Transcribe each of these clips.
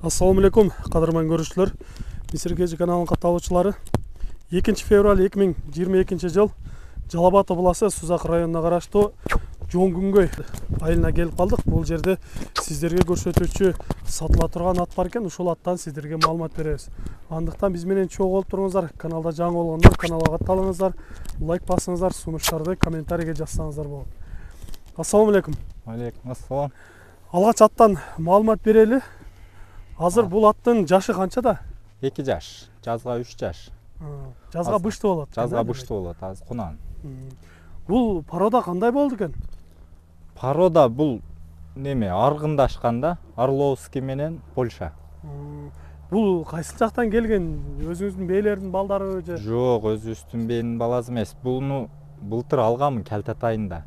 Assalamu alaikum, qadırman görüşçüler. Misir Kezi kanalının katılımcıları. 2 fevral 2022 жыл Жалал Абад облысы Сузак районуна караштуу Жоңгүнгөй айылына келип калдык. Бул жерде сиздерге көрсөтүүчү сатыла турган ат бар экен. Ушул аттан сиздерге маалымат беребиз. Андыктан биз менен чогуу болуп туруңуздар. Каналда жаңы болгондор каналга катталыңыздар, лайк басыңыздар, сунуштарды комментарийге жазсаңыздар болот. Ассаламу алейкум. Алейкум ассалам. Алгач аттан маалымат берели. Азыр бул аттын жашы канчада? 2 жаш, жазга 3 жаш. Жазга быштуу болот. Жазга быштуу болот, азыр кунан. Бул порода кандай болду экен? Порода бул неме аргындашканда Орловский менен Польша. Бул кайсы жактан келген? Өзүңүздүн бээлердин балдары же? Жок, өзүбүздүн бээнин баласы эмес. Буну былтыр алганмын Калтат айында.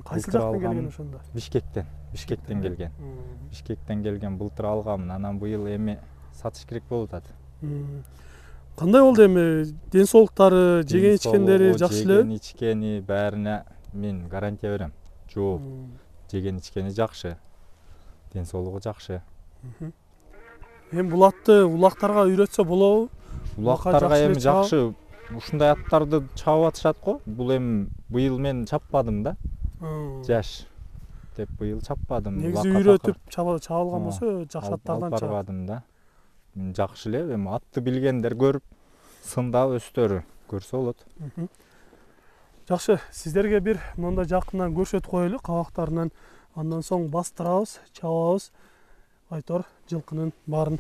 Кайсы жактан келген ошондо? Бишкектен келген. Бишкектен келген былтыр алганмын. Анан быйыл эми сатыш керек болуп атат. Кандай болду эми? Ден соолуктары, жеген ичкендери жакшы эле? Жеген ичкени баарына мен гарантия берем. Жок. Жеген ичкени жакшы. Ден соолугу жакшы. Эми бул атты улактарга үйрөтсө болобу? Улактарга эми жакшы. Ушундай аттарды чабып атышат го. Бул эми быйыл мен чаппадым да. Жаш деп быйыл чаппадым. Негизи үйрөтүп чабылган болсо жакшы аттардан чабардым да. Жакшы эле, эми атты билгендер көрүп, сындап өстөрү көрсө болот. Жакшы, сиздерге бир мындай жакындан көрсөтүп коелу, кабактарынан. Андан соң бастырабыз, чабабыз. Айтор жылкынын баарын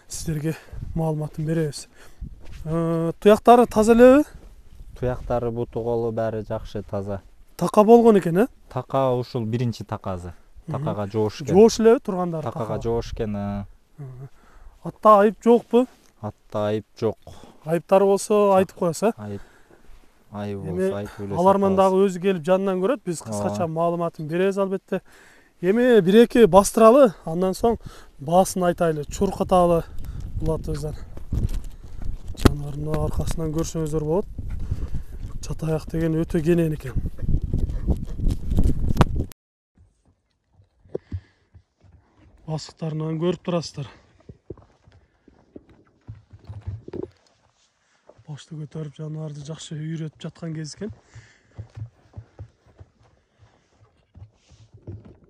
сиздерге маалыматын беребиз. Туяктары таза элеби? Туяктары, буту, колу баары жакшы, таза. Така болгон экен, э? Така ушул биринчи такасы. Такага жоош экен. Жоош элеби тургандары? Такага жоош экен. Атта айып жокпу? Атта айып жок. Айыптары болсо айтып коесуз, э? Айып болсо айтып эле. Аларман дагы өзү келип жанынан көрөт, биз кыскача маалыматын беребиз албетте. Эми бир-эки бастыралы, андан соң баасын айтайлы, чуркаталы бул атыбыздан. Жаныбардын аркасынан көрсөңүздөр болот. Чатаяк деген өтө кенен экен. Басыктарынан көрүп турасыздар. Башты көтөрүп жаныбарды жакшы үйрөтүп жаткан кез экен.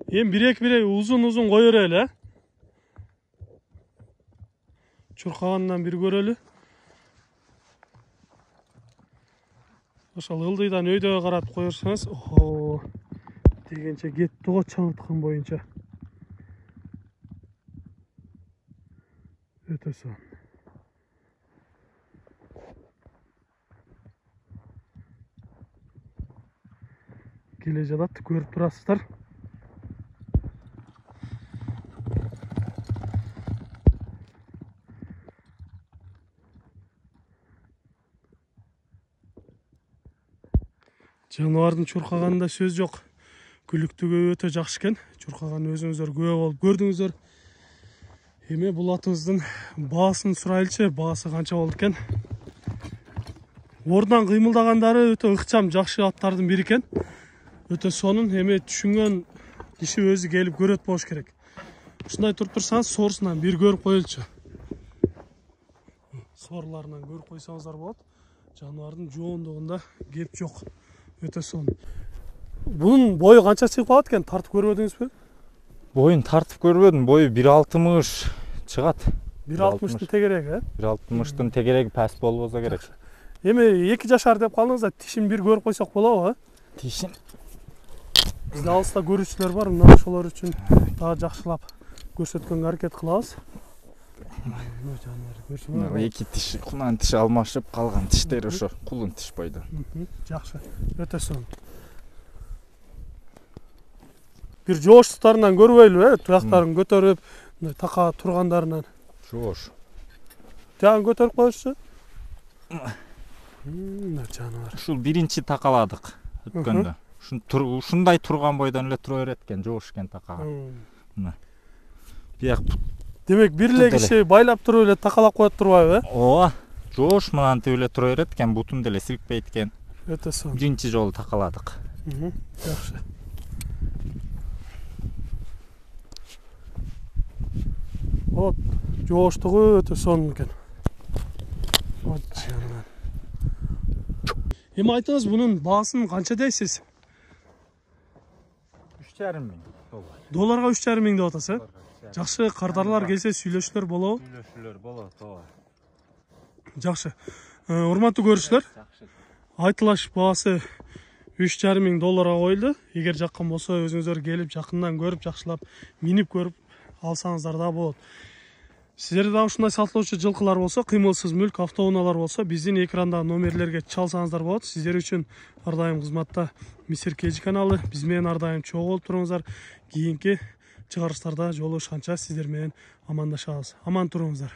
Эми бир-эки узун кое берели, э? Чуркагандан бир көрөлү. Ошол ылдыйдан өйдөгө карап коерсоңуз, охо, дегенче кетти го чаңырткан боюнча. Өтө сонун. Келе жатат, көрүп турасыздар. Жаныбардын чуркаганында сөз жок. Күлүктүгү өтө жакшы экен. Чуркаган өзүңүздөр күбө болуп көрдүңүздөр. Эми бул атыбыздын баасын сурайлычы, баасы канча болду экен? Ордунан кыймылдагандары өтө ыкчам, жакшы аттардын бири экен. Өтө сонун, эми түшүнгөн киши өзү келип көрөт болуш керек. Ушундай туруп турсаңыз, соорусунан бир көрүп коелучу. Соорларынан көрүп койсоңуздар болот. Жаныбардын жоондугунда кеп жок. Өтө сонун. Bunun boyu kança çıkıp kalат eкен, тартып көрбөдүңүзбү? Boyun тартып көрбөдүм, бою 1.60 чыгат. 1.60'тын тегереги, э? 1.60'тын тегереги пәс болбосо керек. Эми 2 жашар деп калдыңыз да, тишин бир көрүп койсок болобу, э? Тишин. Бизде алыста көрүүчүлөр бар, мына ошолор үчүн дагы жакшылап көрсөткөнгө аракет кылабыз. Эки тиш, кунан тиш алмашып калган тиштер ошо, кулун тиш бойдо. Жакшы, өтө сонун. Бир жоош туттарынан көрбөйлүбү, э? Туяктарын көтөрүп, така тургандарынан. Жоош. Тагын көтөрүп коюшчу. Жаныбар. Ушул биринчи такаладык өткөндө. Ушундай турган бойдон эле тура берет экен, жоош экен такага. Мына. Бияк Демек бир эле киши байлап туруп эле такалап коет турбайбы, э? Ооба. Жоош мынантип эле тура берет экен, бутун деле силикпейт экен. Өтө сонун. Биринчи жолу такаладык. Жакшы. Вот жооштугу өтө сонун экен. Эми айтыңыз, бунун баасын канча дейсиз? 3,5 миң доллар. Долларга 3,5 миң деп атасыз, Жакшы, кардарлар келсе сүйлөшүүлөр болобу? Сүйлөшүүлөр болот, ооба. Жакшы. Урматтуу көрүүчүлөр, айтылаш баасы 3,5 миң долларга коюлду. Эгер жаккан болсо, өзүңүздөр келип, жакындан көрүп, жакшылап минип көрүп алсаңыздар да болот. Сиздерде дагы ушундай сатылуучу жылкылар болсо, кыймылсыз мүлк, автоунаалар болсо, биздин экрандагы номерлерге чалсаңыздар болот. Сиздер үчүн ар дайым кызматта Мистер Кежи каналы. Биз менен ар дайым чогуу болуп туруңуздар. Кийинки чыгарыштарда жолугушканча сиздер менен амандашабыз. Аман туруңуздар.